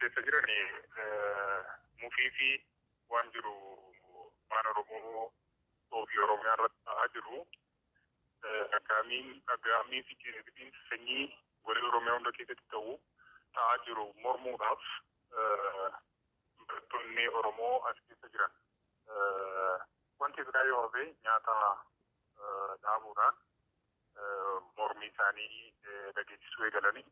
keessa jirani mufii fi waan jiru waan Oromoo fi Oromiyaa irratti ta'aa jiru. Aggaamii fi jireenya sanyii walii Oromiyaa hunda keessatti ta'aa jiru mormuudhaaf barattoonni Oromoo as keessa jiran wanti biraa yoo hafe nyaata dhaabuudhaan mormii isaanii dhageessisuu eegalanii.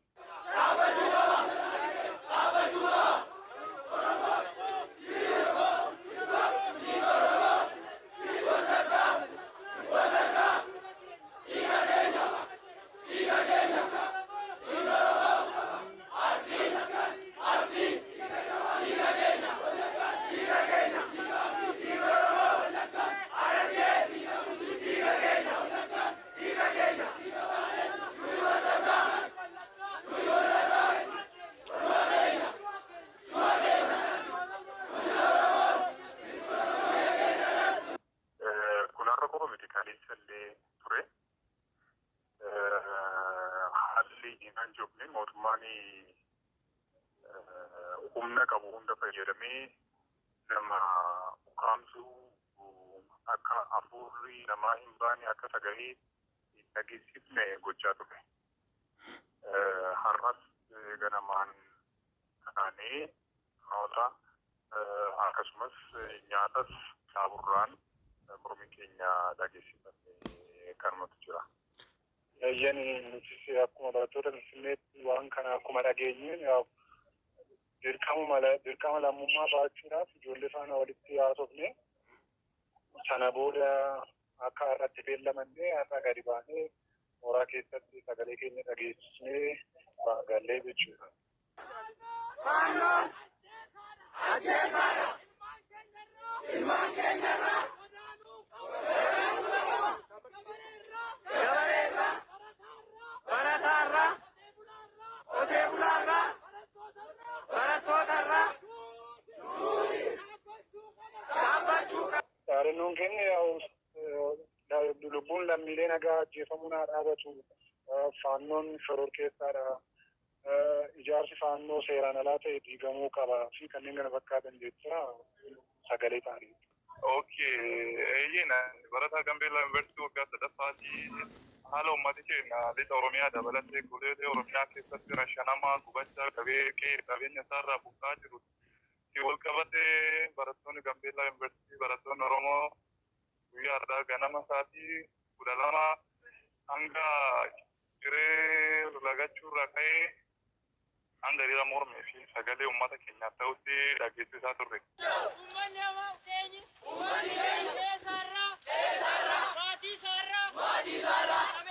Humna qabu hunda fayyadamee nama ukkaamsuu akka hafuurri namaa hin baane akka sagalee hin dhageessifne gochaa ture. Har'as ganamaan kaanee noota akkasumas nyaatas dhaabuudhaan mormii keenya dhageessifannee kanumatu jira. Yayyani nuti akkuma barattoota Finfinneetti waan kana akkuma dhageenyeen dirqama lammummaa baachuudhaaf ijoollee faana walitti haasofne sana booda akka har'atti beellamannee har'a gadi baanee mooraa keessatti sagalee keenya dhageessisnee gallee jechuudha. Ilmaan keenyarraa Saarinoon keenya lubbuun lammiilee nagaa ajjeefamuun haa dhaabatu. Faannoon shororkeessaadha. Ijaarsi faannoo seeraan alaa ta'e diigamuu qaba fi kanneen kana fakkaatan jecha sagalee ta'anii. Barataa Gambeellaa Yuunivarsiitii waggaa sadaffaatii haala uummati keenya lixa Oromiyaa dabalatee goleelee Oromiyaa keessatti rashanamaa gubachaa qabeenya isaarraa buqqaa jiru. Wal qabatee barattoonni Gambeellaa Yuunivarsiitii barattoonni Oromoo guyyaa har'aa ganama sa'aatii 12 hanga ciree lagachuurraa ka'ee hanga hiriira mormii fi sagalee uummata keenyaaf ta'utti dhageessisaa turre. Uummanni keenya maatii isaarraa